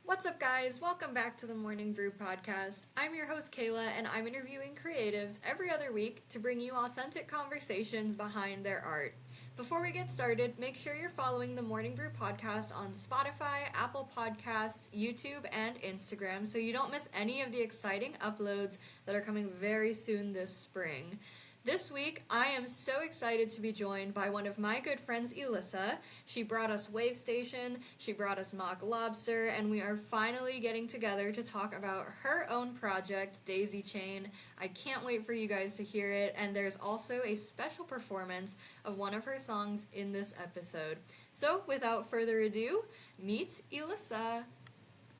What's up, guys? Welcome back to the Morning Brew podcast. I'm your host, Kayla, and I'm interviewing creatives every other week to bring you authentic conversations behind their art. Before we get started, make sure you're following the Morning Brew podcast on Spotify, Apple Podcasts, YouTube, and Instagram so you don't miss any of the exciting uploads that are coming very soon this spring. This week, I am so excited to be joined by one of my good friends, Elissa. She brought us Wave Station, she brought us Mock Lobster, and we are finally getting together to talk about her own project, Daisy Chain. I can't wait for you guys to hear it, and there's also a special performance of one of her songs in this episode. So, without further ado, meet Elissa.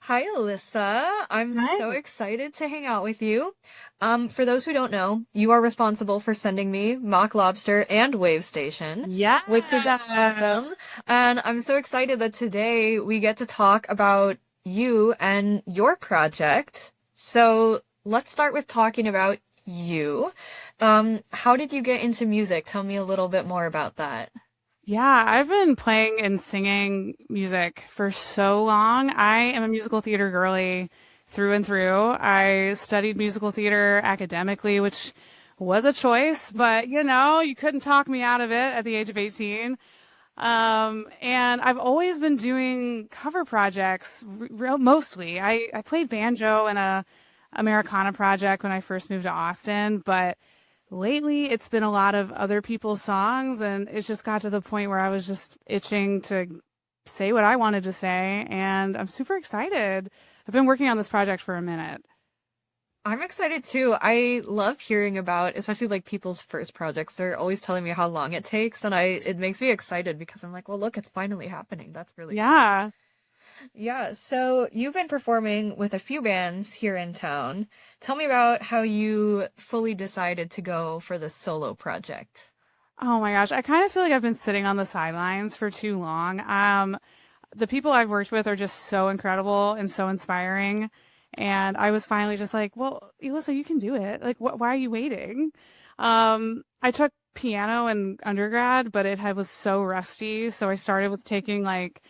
Hi, Elissa. I'm so Hi. excited to hang out with you. For those who don't know, you are responsible for sending me Mock Lobster and Wave Station, which is awesome. Yes. And I'm so excited that today we get to talk about you and your project. So let's start with talking about you. How did you get into music? Tell me a little bit more about that. Yeah, I've been playing and singing music for so long. I am a musical theater girly through and through. I studied musical theater academically, which was a choice, but you couldn't talk me out of it at the age of 18. And I've always been doing cover projects, mostly. I played banjo in a Americana project when I first moved to Austin, but lately, it's been a lot of other people's songs, and it just got to the point where I was just itching to say what I wanted to say, and I'm super excited. I've been working on this project for a minute. I'm excited too. I love hearing about, especially like people's first projects. They're always telling me how long it takes, and it makes me excited because I'm like, well, look, it's finally happening. That's really cool. Yeah. Yeah, so you've been performing with a few bands here in town. Tell me about how you fully decided to go for this solo project. Oh my gosh, I kind of feel like I've been sitting on the sidelines for too long. The people I've worked with are just so incredible and so inspiring. And I was finally just like, well, Elissa, you can do it. Like, why are you waiting? I took piano in undergrad, but was so rusty. So I started with taking like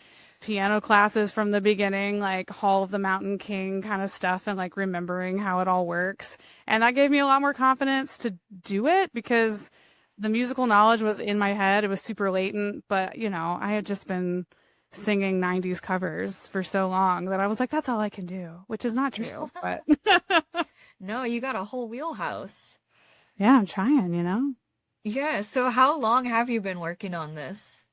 piano classes from the beginning, like Hall of the Mountain King kind of stuff, and like remembering how it all works. And that gave me a lot more confidence to do it because the musical knowledge was in my head. It was super latent, but I had just been singing 90s covers for so long that I was like, that's all I can do, which is not true. But No, you got a whole wheelhouse. yeah, I'm trying. Yeah, so how long have you been working on this?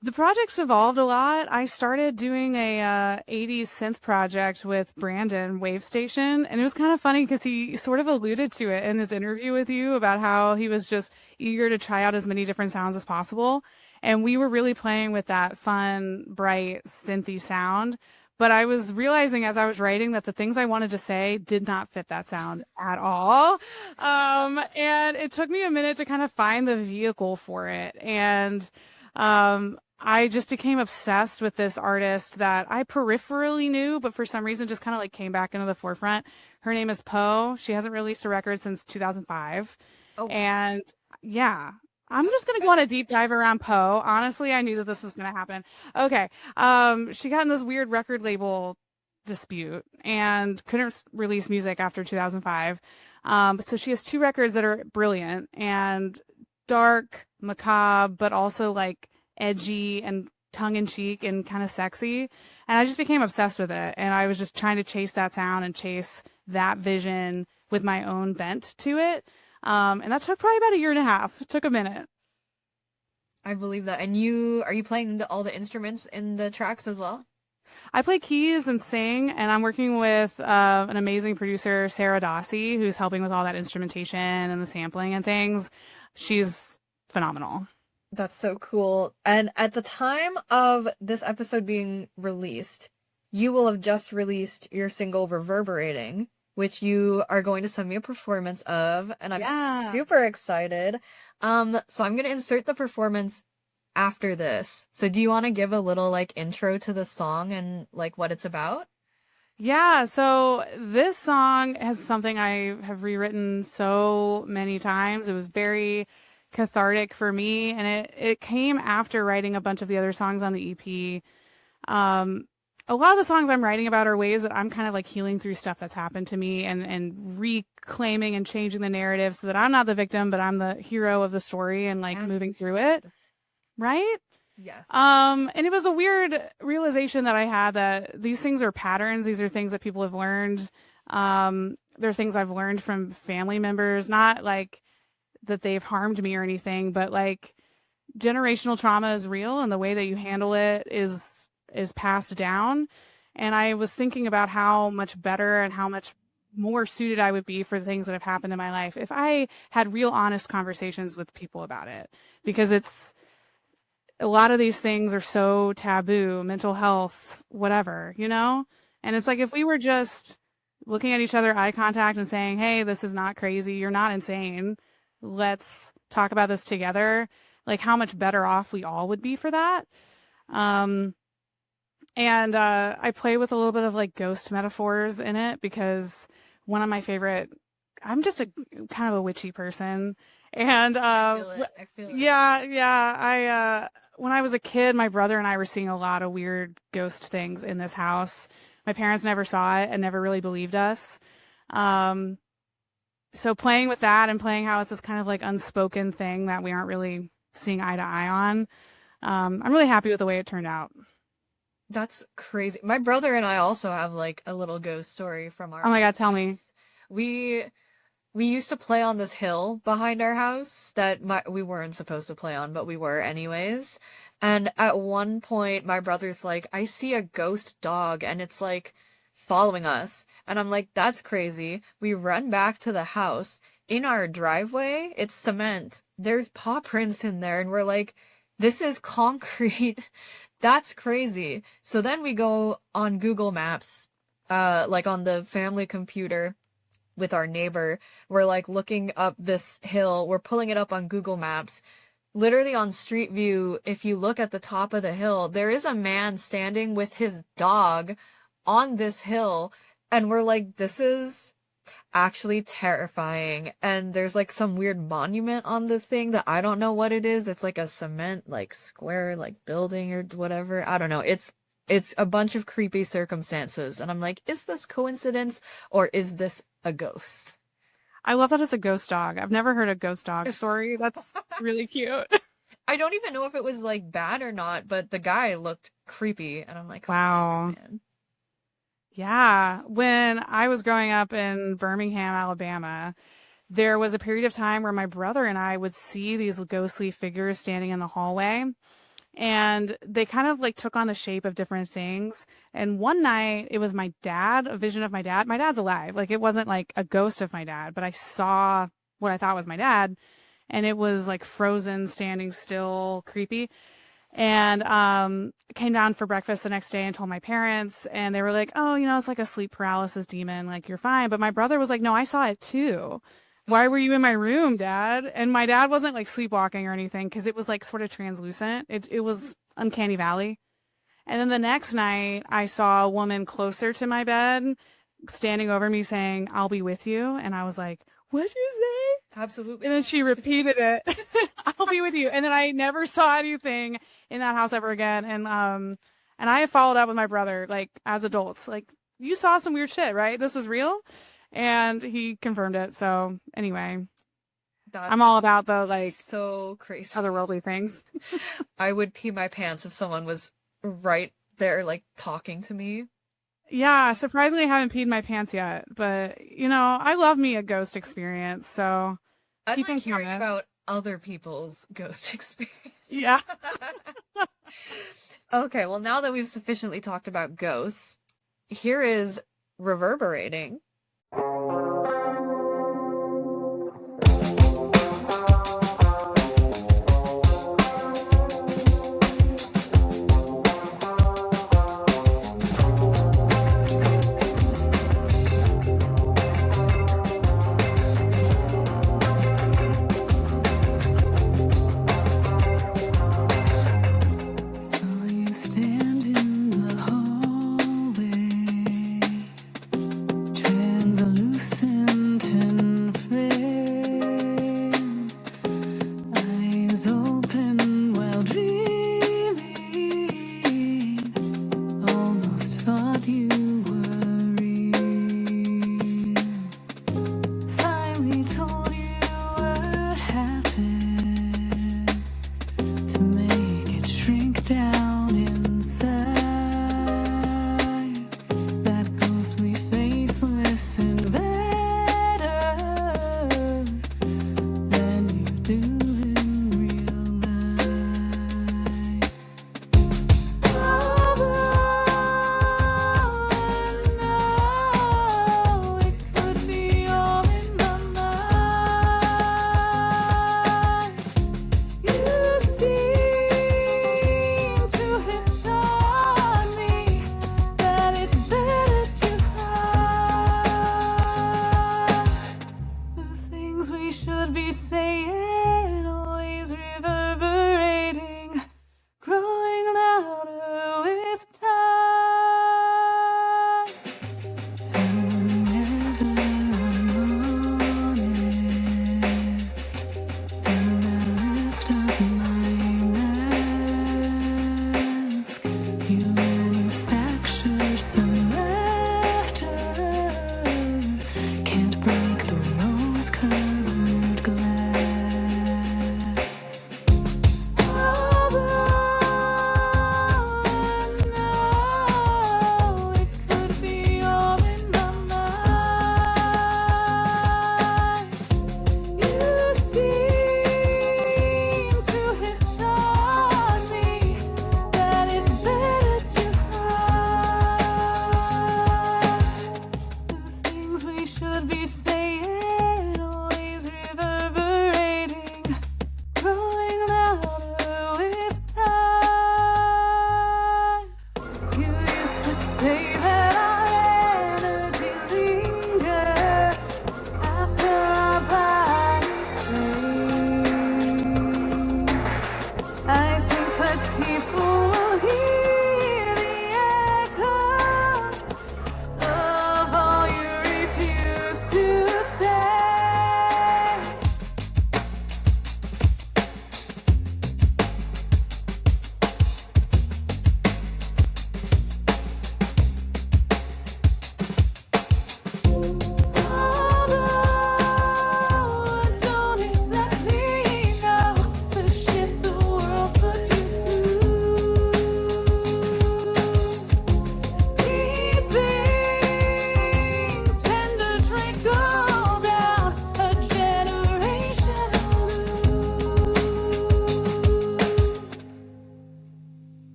The project's evolved a lot. I started doing a 80s synth project with Brandon Wave Station, and it was kind of funny because he sort of alluded to it in his interview with you about how he was just eager to try out as many different sounds as possible. And we were really playing with that fun, bright, synthy sound. But I was realizing as I was writing that the things I wanted to say did not fit that sound at all. And it took me a minute to kind of find the vehicle for it. And I just became obsessed with this artist that I peripherally knew, but for some reason just kind of like came back into the forefront. Her name is Poe. She hasn't released a record since 2005. Oh, wow. And yeah, I'm just going to go on a deep dive around Poe. Honestly, I knew that this was going to happen. Okay. She got in this weird record label dispute and couldn't release music after 2005. So she has two records that are brilliant and dark, macabre, but also like edgy and tongue-in-cheek and kind of sexy. And I just became obsessed with it. And I was just trying to chase that sound and chase that vision with my own bent to it. And that took probably about a year and a half. It took a minute. I believe that. And are you playing all the instruments in the tracks as well? I play keys and sing, and I'm working with an amazing producer, Sarah Dossie, who's helping with all that instrumentation and the sampling and things. She's phenomenal. That's so cool. And at the time of this episode being released, you will have just released your single Reverberating, which you are going to send me a performance of, and I'm Yeah. super excited. So I'm gonna insert the performance after this. So do you want to give a little like intro to the song and like what it's about? Yeah, so this song has something I have rewritten so many times. It was very cathartic for me, and it came after writing a bunch of the other songs on the EP. Um, a lot of the songs I'm writing about are ways that I'm kind of like healing through stuff that's happened to me and reclaiming and changing the narrative so that I'm not the victim, but I'm the hero of the story and like moving through it. Right? Yes. And it was a weird realization that I had that these things are patterns. These are things that people have learned. They're things I've learned from family members, not like that they've harmed me or anything, but like generational trauma is real and the way that you handle it is passed down. And I was thinking about how much better and how much more suited I would be for the things that have happened in my life if I had real honest conversations with people about it, because it's a lot of these things are so taboo, mental health, whatever, you know? And it's like if we were just looking at each other, eye contact, and saying, hey, this is not crazy. You're not insane. Let's talk about this together. Like how much better off we all would be for that. And I play with a little bit of like ghost metaphors in it because one of my favorite, I'm just a kind of a witchy person. And I feel it. yeah. When I was a kid, my brother and I were seeing a lot of weird ghost things in this house. My parents never saw it and never really believed us. So playing with that and playing how it's this kind of like unspoken thing that we aren't really seeing eye to eye on. I'm really happy with the way it turned out. That's crazy. My brother and I also have like a little ghost story from our Oh my God, tell me. We used to play on this hill behind our house that we weren't supposed to play on, but we were anyways. And at one point, my brother's like, I see a ghost dog and it's like following us. And I'm like, that's crazy. We run back to the house. In our driveway, it's cement. There's paw prints in there. And we're like, this is concrete. That's crazy. So then we go on Google Maps, like on the family computer with our neighbor. We're like looking up this hill. We're pulling it up on Google Maps. Literally on Street View, if you look at the top of the hill, there is a man standing with his dog on this hill. And we're like, this is actually terrifying. And there's like some weird monument on the thing that I don't know what it is. It's like a cement, like square, like building or whatever. I don't know. It's a bunch of creepy circumstances. And I'm like, is this coincidence or is this a ghost? I love that it's a ghost dog. I've never heard a ghost dog story. That's really cute. I don't even know if it was like bad or not, but the guy looked creepy. And I'm like, wow. Man. Yeah. When I was growing up in Birmingham, Alabama, there was a period of time where my brother and I would see these ghostly figures standing in the hallway. And they kind of like took on the shape of different things. And one night it was my dad, a vision of my dad. My dad's alive. Like it wasn't like a ghost of my dad, but I saw what I thought was my dad. And it was like frozen, standing still, creepy. And came down for breakfast the next day and told my parents. And they were like, oh, you know, it's like a sleep paralysis demon. Like you're fine. But my brother was like, no, I saw it too. Why were you in my room, Dad? And my dad wasn't like sleepwalking or anything because it was like sort of translucent. It was uncanny valley. And then the next night I saw a woman closer to my bed standing over me saying, I'll be with you. And I was like, what'd you say? Absolutely. And then she repeated it. I'll be with you. And then I never saw anything in that house ever again. And I followed up with my brother, like as adults, like you saw some weird shit, right? This was real. And he confirmed it. So anyway, I'm all about the like so crazy otherworldly things. I would pee my pants if someone was right there, like talking to me. Yeah, surprisingly, I haven't peed my pants yet. But you know, I love me a ghost experience. So I like hearing about other people's ghost experience. Yeah. Okay, well, now that we've sufficiently talked about ghosts, here is Reverberating. Stand in the hallway,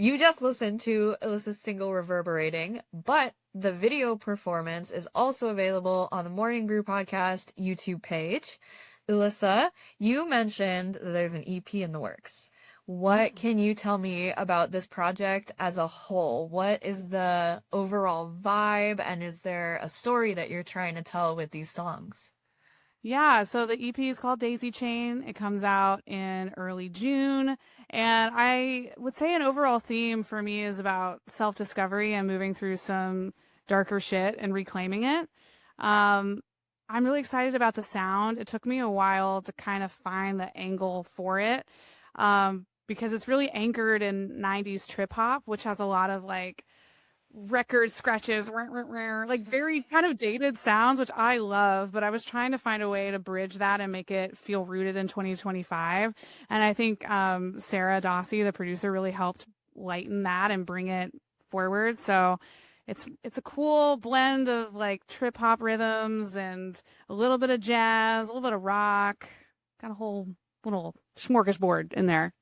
you just listened to Elissa's single Reverberating, but the video performance is also available on the Morning Brew podcast YouTube page. Elissa, you mentioned that there's an EP in the works. What can you tell me about this project as a whole? What is the overall vibe, and is there a story that you're trying to tell with these songs? Yeah, so the EP is called Daisy Chain. It comes out in early June. And I would say an overall theme for me is about self-discovery and moving through some darker shit and reclaiming it. I'm really excited about the sound. It took me a while to kind of find the angle for it, because it's really anchored in 90s trip hop, which has a lot of like record scratches, like very kind of dated sounds, which I love, but I was trying to find a way to bridge that and make it feel rooted in 2025. And I think Sarah Dossie, the producer, really helped lighten that and bring it forward. So it's a cool blend of like trip hop rhythms and a little bit of jazz, a little bit of rock, got a whole little smorgasbord in there.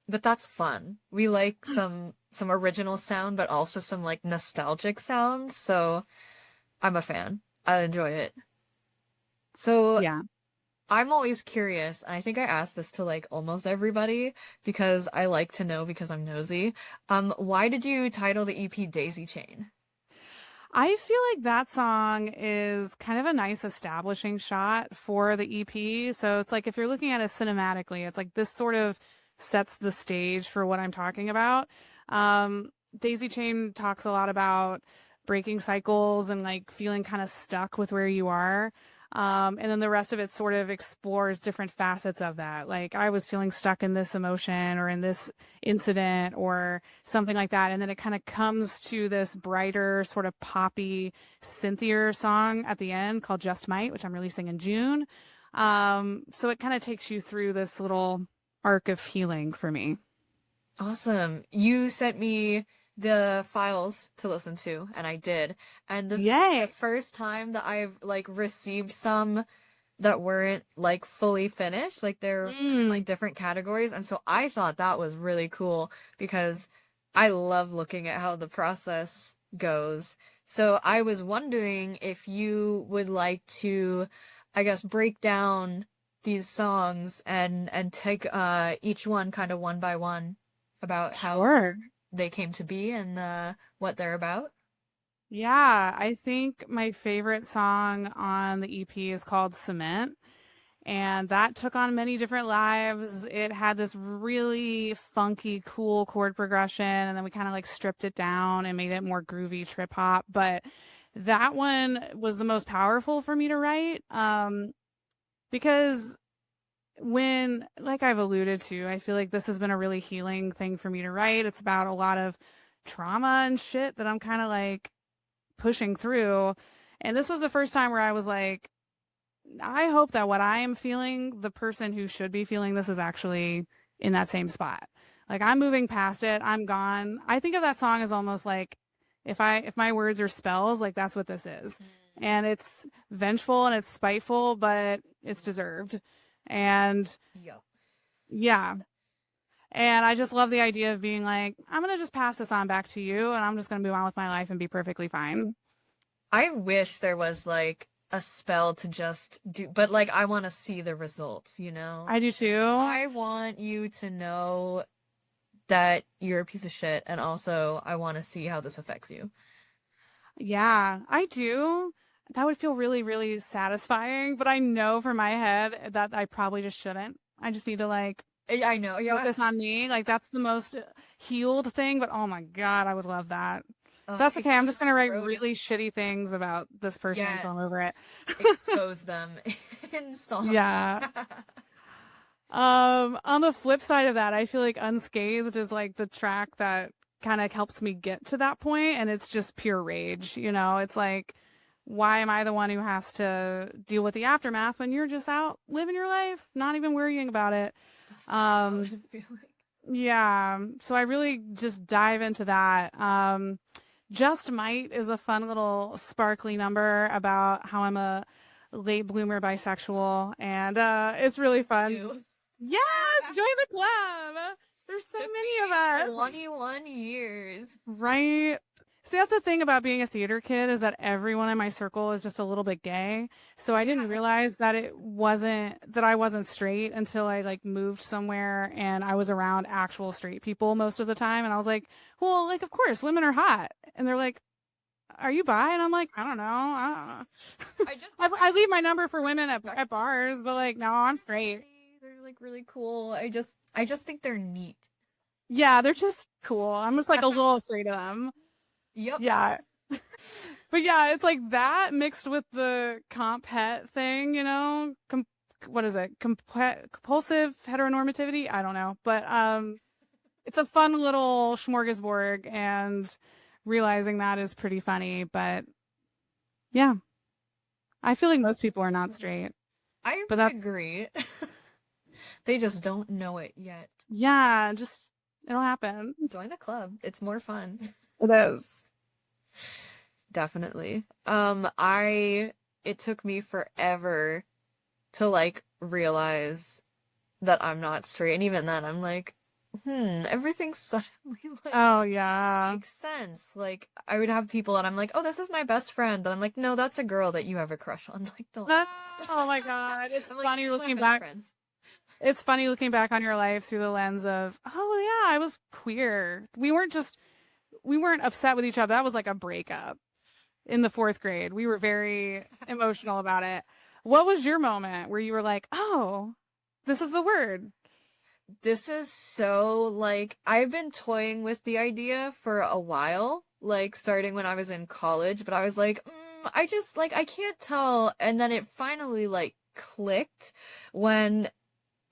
But that's fun. We like some original sound, but also some like nostalgic sound. So I'm a fan. I enjoy it. So Yeah. I'm always curious, and I think I asked this to like almost everybody because I like to know because I'm nosy. Why did you title the EP Daisy Chain? I feel like that song is kind of a nice establishing shot for the EP. So it's like if you're looking at it cinematically, it's like this sort of sets the stage for what I'm talking about. Daisy Chain talks a lot about breaking cycles and like feeling kind of stuck with where you are. And then the rest of it sort of explores different facets of that. Like I was feeling stuck in this emotion or in this incident or something like that. And then it kind of comes to this brighter sort of poppy synthier song at the end called Just Might, which I'm releasing in June. So it kind of takes you through this little arc of healing for me. Awesome. You sent me the files to listen to, and I did. And this Yay. was the first time that I've like received some that weren't like fully finished. Like they're in like different categories. And so I thought that was really cool because I love looking at how the process goes. So I was wondering if you would like to, I guess, break down these songs and take each one kind of one by one about how they came to be and what they're about. Yeah, I think my favorite song on the EP is called Cement, and that took on many different lives. It had this really funky, cool chord progression, and then we kind of like stripped it down and made it more groovy trip hop. But that one was the most powerful for me to write, because when, like I've alluded to, I feel like this has been a really healing thing for me to write. It's about a lot of trauma and shit that I'm kind of like pushing through. And this was the first time where I was like, I hope that what I am feeling, the person who should be feeling this is actually in that same spot. Like I'm moving past it. I'm gone. I think of that song as almost like if my words are spells, like that's what this is. And it's vengeful and it's spiteful, but it's deserved. And yeah. And I just love the idea of being like, I'm going to just pass this on back to you and I'm just going to move on with my life and be perfectly fine. I wish there was like a spell to just do, but like I want to see the results, you know? I do too. I want you to know that you're a piece of shit, and also I want to see how this affects you. Yeah, I do. That would feel really, really satisfying, but I know from my head that I probably just shouldn't. I just need to like I know, yeah. focus on me. Like that's the most healed thing, but oh my God, I would love that. That's okay. I'm just going to write really shitty things about this person until I'm over it. Expose them in song. Yeah. On the flip side of that, I feel like Unscathed is like the track that kind of helps me get to that point, and it's just pure rage. You know, it's like, why am I the one who has to deal with the aftermath when you're just out living your life, not even worrying about it? Yeah. So I really just dive into that. Just Might is a fun little sparkly number about how I'm a late bloomer bisexual, and it's really fun. Yes, join the club. There's so Took many of me us. 21 years. Right. See, that's the thing about being a theater kid is that everyone in my circle is just a little bit gay. So I didn't Yeah. realize that I wasn't straight until I like moved somewhere and I was around actual straight people most of the time. And I was like, well, like, of course, women are hot. And they're like, are you bi? And I'm like, I don't know. I just I leave my number for women at bars, but like, no, I'm straight. They're like really cool. I just think they're neat. Yeah, they're just cool. I'm just like a little afraid of them. Yep. Yeah. But yeah, it's like that mixed with the comp het thing, you know? What is it? Compulsive heteronormativity? I don't know. But it's a fun little smorgasbord and realizing that is pretty funny, but yeah. I feel like most people are not straight. I But that's agree. They just don't know it yet. yeah, just it'll happen. Join the club. It's more fun. It is. Definitely. It took me forever to like realize that I'm not straight. And even then I'm like, everything suddenly like Oh yeah. makes sense. Like I would have people and I'm like, oh, this is my best friend. And I'm like, no, that's a girl that you have a crush on. Like, don't. Oh my God. It's I'm like, funny "You're my looking best back. friends." It's funny looking back on your life through the lens of, oh yeah, I was queer. We weren't upset with each other. That was like a breakup in the fourth grade. We were very emotional about it. What was your moment where you were like, oh, this is the word? This is so like I've been toying with the idea for a while, like starting when I was in college, but I was like, I just like I can't tell, and then it finally like clicked when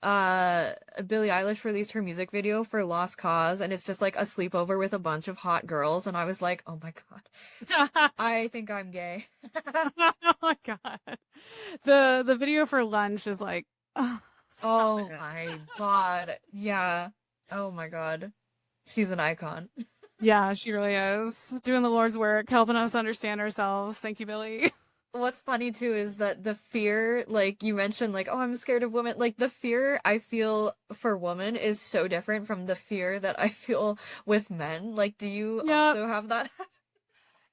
Billie Eilish released her music video for Lost Cause, and it's just like a sleepover with a bunch of hot girls, and I was like, oh my god, I think I'm gay. Oh my God. The video for lunch is like, oh, Oh my god. Yeah. Oh my god. She's an icon. yeah, she really is doing the Lord's work, helping us understand ourselves. Thank you, Billy. What's funny too is that the fear, like you mentioned, like, oh, I'm scared of women. Like the fear I feel for women is so different from the fear that I feel with men. Like, do you Yep. also have that?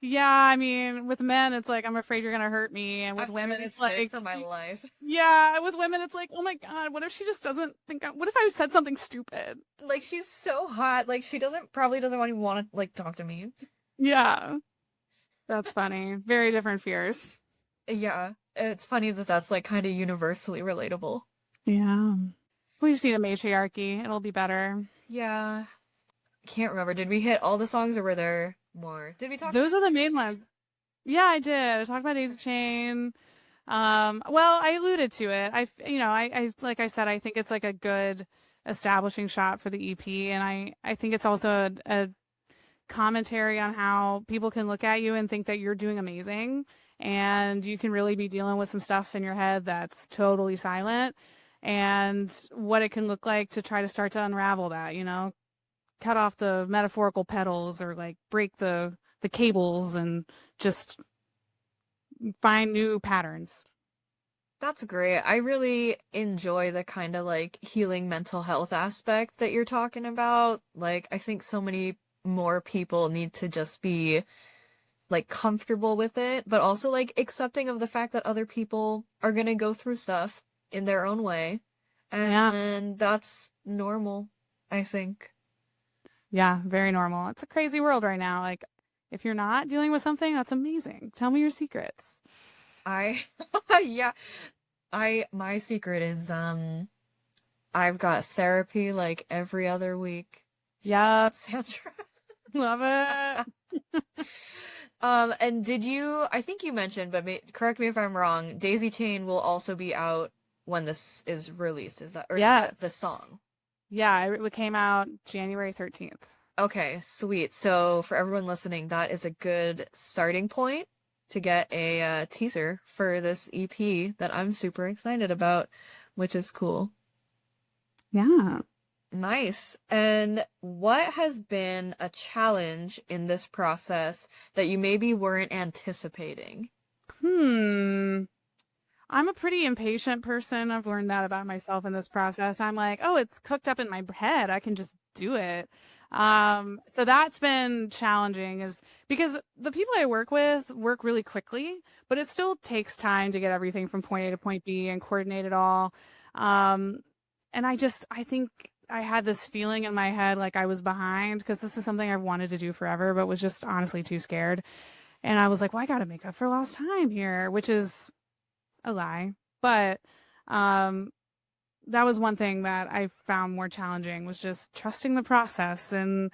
Yeah, I mean, with men, it's like, I'm afraid you're gonna hurt me. And with I'm women, literally it's scared like, for my life. yeah, with women, it's like, oh my God, what if she just doesn't think, what if I said something stupid? Like she's so hot. Like she probably doesn't even want to like talk to me. Yeah, that's funny. Very different fears. Yeah, it's funny that that's like kind of universally relatable. Yeah. We just need a matriarchy. It'll be better. Yeah, can't remember. Did we hit all the songs or were there more? Did we talk? Those about are the Daisy main Chain? ones. Yeah, I did. I talked about Daisy Chain. Well, I alluded to it. I like I said, I think it's like a good establishing shot for the EP, and I think it's also a commentary on how people can look at you and think that you're doing amazing, and you can really be dealing with some stuff in your head that's totally silent, and what it can look like to try to start to unravel that, cut off the metaphorical petals or like break the cables and just find new patterns. That's great. I really enjoy the kind of like healing mental health aspect that you're talking about. Like, I think so many more people need to just be like comfortable with it, but also like accepting of the fact that other people are gonna go through stuff in their own way. Yeah. And that's normal, I think. Yeah, very normal. It's a crazy world right now. Like, if you're not dealing with something, that's amazing. Tell me your secrets. I, yeah, my secret is, I've got therapy like every other week. Yep. Sandra. Love it. And I think you mentioned, but correct me if I'm wrong, Daisy Chain will also be out when this is released. Is that, or Yes. the song? Yeah, it came out January 13th. Okay, sweet. So for everyone listening, that is a good starting point to get a teaser for this EP that I'm super excited about, which is cool. Yeah. Nice. And what has been a challenge in this process that you maybe weren't anticipating? I'm a pretty impatient person. I've learned that about myself in this process. I'm like, oh, it's cooked up in my head. I can just do it. So that's been challenging is because the people I work with work really quickly, but it still takes time to get everything from point A to point B and coordinate it all. Um, and I think I had this feeling in my head like I was behind because this is something I've wanted to do forever, but was just honestly too scared. And I was like, well, I got to make up for lost time here, which is a lie. But um, that was one thing that I found more challenging was just trusting the process and,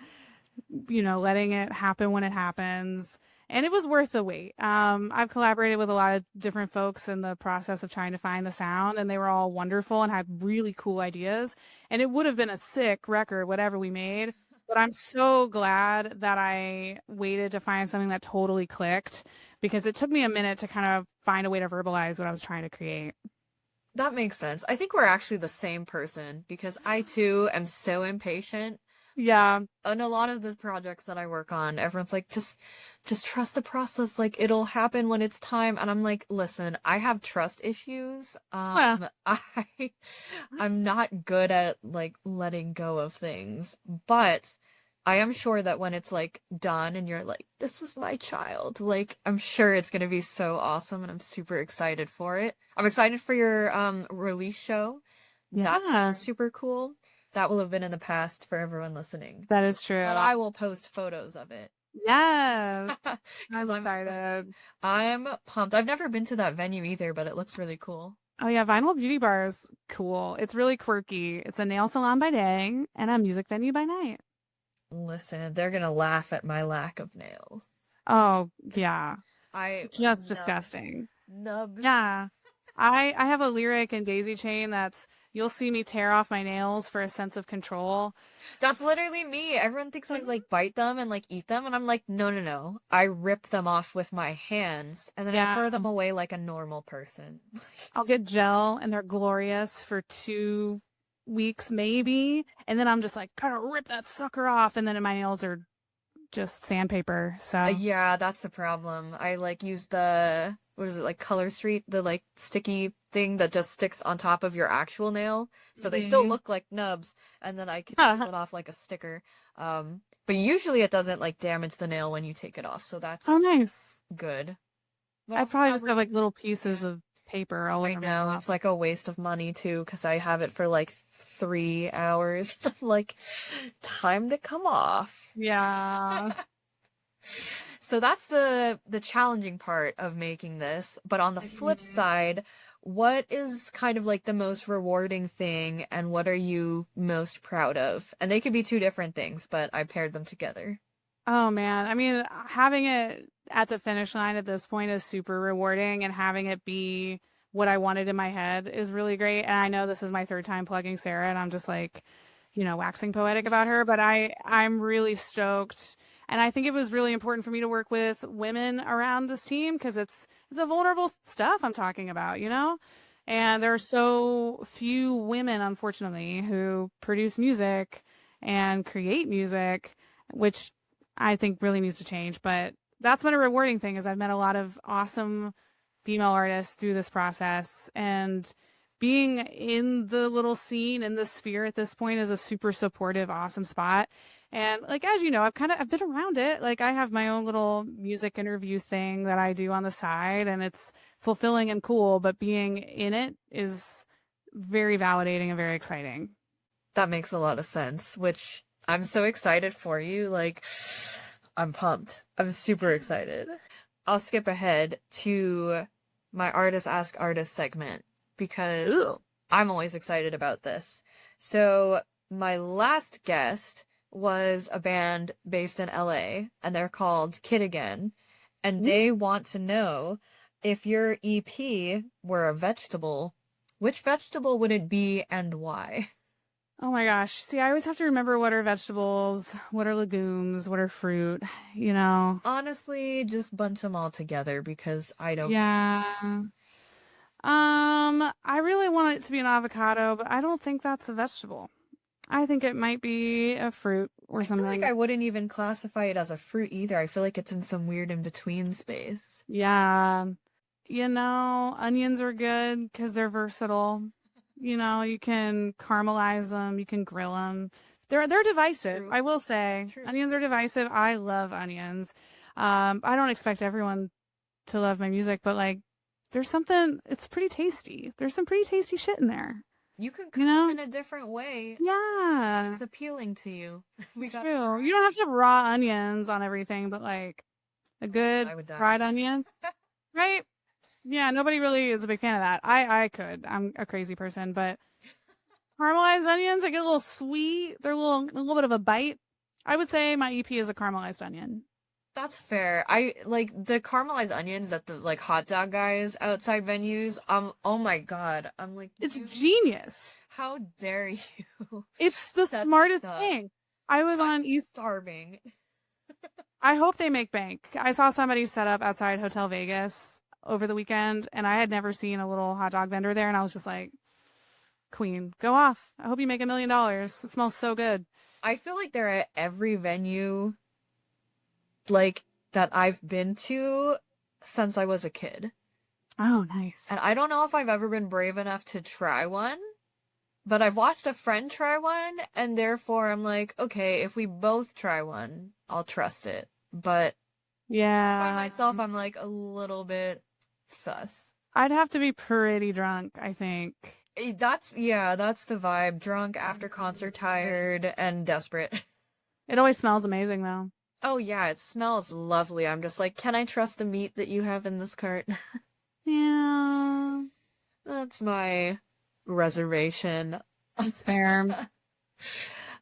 letting it happen when it happens. And it was worth the wait. I've collaborated with a lot of different folks in the process of trying to find the sound, and they were all wonderful and had really cool ideas. And it would have been a sick record, whatever we made. But I'm so glad that I waited to find something that totally clicked because it took me a minute to kind of find a way to verbalize what I was trying to create. That makes sense. I think we're actually the same person because I too am so impatient. Yeah. On a lot of the projects that I work on, everyone's like, just trust the process. Like it'll happen when it's time. And I'm like, listen, I have trust issues. Well, I'm not good at like letting go of things, but I am sure that when it's like done and you're like, this is my child, like I'm sure it's gonna be so awesome and I'm super excited for it. I'm excited for your release show. That yeah, sounds super cool. That will have been in the past for everyone listening. that is true. But I will post photos of it. Yes. Because I'm excited. I'm pumped. I've never been to that venue either, but it looks really cool. Oh yeah, Vinyl Beauty Bar is cool. It's really quirky. It's a nail salon by day and a music venue by night. Listen, they're gonna laugh at my lack of nails. Oh yeah, I just nubs. disgusting. Nubs. Yeah. I have a lyric in Daisy Chain that's you'll see me tear off my nails for a sense of control. That's literally me. Everyone thinks I like bite them and like eat them, and I'm like, no, no, no. I rip them off with my hands and then I Yeah. throw them away like a normal person. I'll get gel and they're glorious for 2 weeks maybe. And then I'm just like, gotta rip that sucker off. And then my nails are just sandpaper. So Yeah, that's the problem. I like use the what is it like Color Street, the like sticky thing that just sticks on top of your actual nail, so they still look like nubs, and then I can peel it off like a sticker. But usually it doesn't like damage the nail when you take it off, so that's oh nice. good. But I also probably now just have like little yeah, pieces of paper all I over my know it's nails. like a waste of money too, because I have it for like 3 hours. Like, time to come off. Yeah. So that's the challenging part of making this. But on the flip side, what is kind of like the most rewarding thing and what are you most proud of? And they could be two different things, but I paired them together. Oh man. I mean, having it at the finish line at this point is super rewarding and having it be what I wanted in my head is really great. And I know this is my third time plugging Sarah and I'm just like, waxing poetic about her, but I'm really stoked. And I think it was really important for me to work with women around this team because it's a vulnerable stuff I'm talking about, And there are so few women, unfortunately, who produce music and create music, which I think really needs to change. But that's been a rewarding thing is I've met a lot of awesome female artists through this process and being in the little scene in the sphere at this point is a super supportive, awesome spot. And like as you know, I've been around it. Like I have my own little music interview thing that I do on the side and it's fulfilling and cool, but being in it is very validating and very exciting. That makes a lot of sense, which I'm so excited for you. Like, I'm pumped. I'm super excited. I'll skip ahead to my Artist Ask Artist segment because Ooh. I'm always excited about this. So, my last guest was a band based in LA, and they're called Kid Again, and they want to know if your EP were a vegetable, which vegetable would it be and why? Oh my gosh. See, I always have to remember what are vegetables, what are legumes, what are fruit, you know? Honestly, just bunch them all together because I don't. Yeah. I really want it to be an avocado, but I don't think that's a vegetable. I think it might be a fruit or I feel like something. I wouldn't even classify it as a fruit either. I feel like it's in some weird in between space. Yeah. onions are good because they're versatile. You can caramelize them, you can grill them. They're divisive, True. I will say. True. Onions are divisive. I love onions. I don't expect everyone to love my music, but like, it's pretty tasty. There's some pretty tasty shit in there. You can cook You them know? in a different way. Yeah, It's appealing to you. it's true. You don't have to have raw onions on everything, but like a good I would die. fried onion, right? Yeah, nobody really is a big fan of that. I could. I'm a crazy person, but caramelized onions, they get a little sweet. They're a little bit of a bite. I would say my EP is a caramelized onion. That's fair. I like the caramelized onions that the like hot dog guys outside venues. Oh my God. I'm like, It's dude, genius. how dare you? It's the set smartest this up? thing. I was on East. Starving. I hope they make bank. I saw somebody set up outside Hotel Vegas over the weekend, and I had never seen a little hot dog vendor there, and I was just like, Queen, go off. I hope you make $1 million. It smells so good. I feel like they're at every venue like that I've been to since I was a kid. Oh, nice. And I don't know if I've ever been brave enough to try one, but I've watched a friend try one, and therefore I'm like, okay, if we both try one, I'll trust it. But Yeah. by myself, I'm like a little bit sus. I'd have to be pretty drunk, I think. That's the vibe. Drunk, after concert, tired, and desperate. It always smells amazing, though. Oh yeah, it smells lovely. I'm just like, can I trust the meat that you have in this cart? Yeah. That's my reservation. It's fair.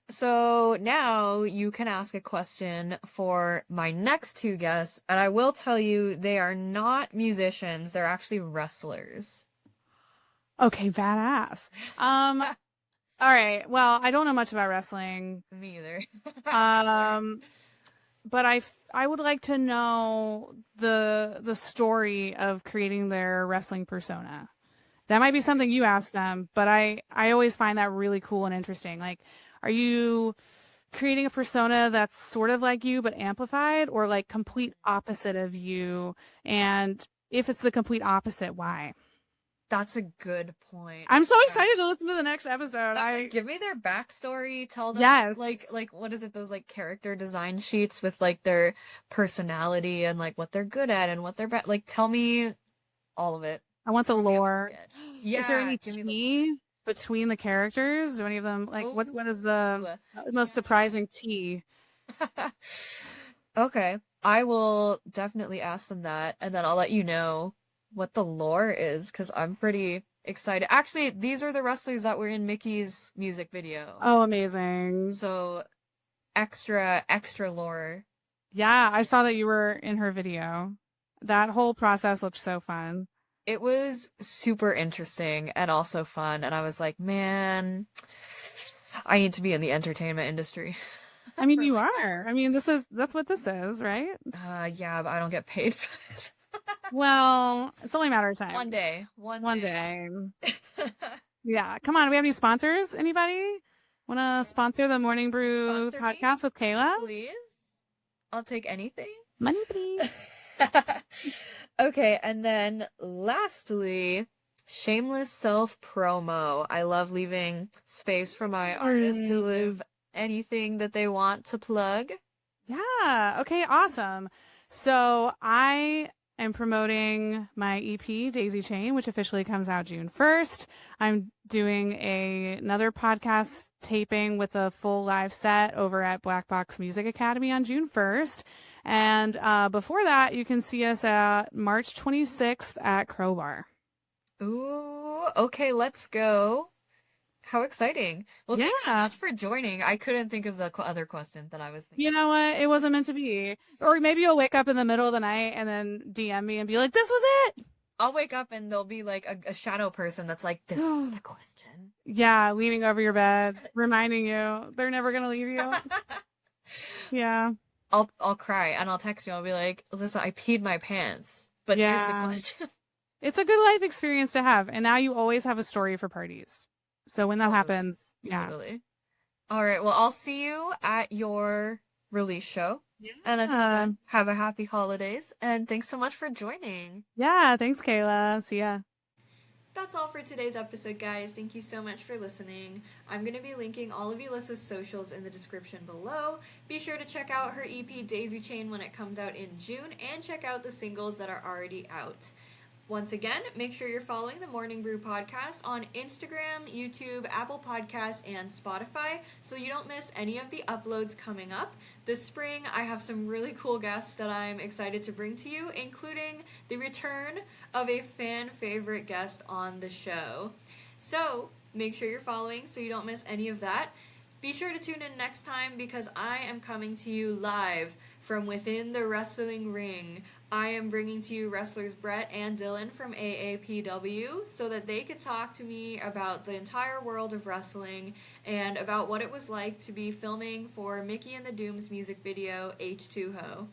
So now you can ask a question for my next two guests, and I will tell you they are not musicians, they're actually wrestlers. Okay, badass. All right. Well, I don't know much about wrestling. Me either. But I would like to know the story of creating their wrestling persona. That might be something you ask them, but I always find that really cool and interesting. Like, are you creating a persona that's sort of like you but amplified, or like complete opposite of you? And if it's the complete opposite, why? That's a good point. I'm so excited to listen to the next episode. Give me their backstory. Tell them, Yes. like what is it? Those like character design sheets with like their personality and like what they're good at and what they're bad. Like, tell me all of it. I want the lore. Yeah, Is there any give me tea between the characters? Do any of them like what is the most surprising tea? Okay, I will definitely ask them that, and then I'll let you know what the lore is, because I'm pretty excited. Actually, these are the wrestlers that were in Mickey's music video. Oh, amazing. So extra lore. Yeah, I saw that you were in her video. That whole process looked so fun. It was super interesting and also fun, and I was like, man, I need to be in the entertainment industry. I mean, you are. I mean, that's what this is, right? Yeah, but I don't get paid for this. Well, it's only a matter of time. One day. Yeah. Come on. Do we have any sponsors? Anybody want to sponsor the Morning Brew podcast with Kayla? Please. I'll take anything. Money, please. Okay, and then lastly, shameless self promo. I love leaving space for my artists to live anything that they want to plug. Yeah. Okay. Awesome. So I am promoting my EP, Daisy Chain, which officially comes out June 1st. I'm doing another podcast taping with a full live set over at Black Box Music Academy on June 1st. And before that, you can see us at March 26th at Crowbar. Ooh, okay, let's go. How exciting. Well, thanks so much for joining. I couldn't think of the other question that I was thinking. You know what? It wasn't meant to be. Or maybe you'll wake up in the middle of the night and then DM me and be like, this was it. I'll wake up and there'll be like a shadow person that's like, this was the question. Yeah, leaning over your bed, reminding you they're never going to leave you. Yeah. I'll cry and I'll text you. I'll be like, Elissa, I peed my pants. But here's the question. It's a good life experience to have. And now you always have a story for parties. So when that happens, Totally. All right. Well, I'll see you at your release show And until Yeah. then, have a happy holidays, and thanks so much for joining. Yeah. Thanks, Kayla. See ya. That's all for today's episode, guys. Thank you so much for listening. I'm going to be linking all of Elissa's socials in the description below. Be sure to check out her EP Daisy Chain when it comes out in June, and check out the singles that are already out. Once again, make sure you're following the Morning Brew podcast on Instagram, YouTube, Apple Podcasts, and Spotify so you don't miss any of the uploads coming up. This spring, I have some really cool guests that I'm excited to bring to you, including the return of a fan favorite guest on the show. So, make sure you're following so you don't miss any of that. Be sure to tune in next time because I am coming to you live from within the wrestling ring. I am bringing to you wrestlers Brett and Dylan from AAPW so that they could talk to me about the entire world of wrestling and about what it was like to be filming for Mickey and the Doom's music video H2Ho.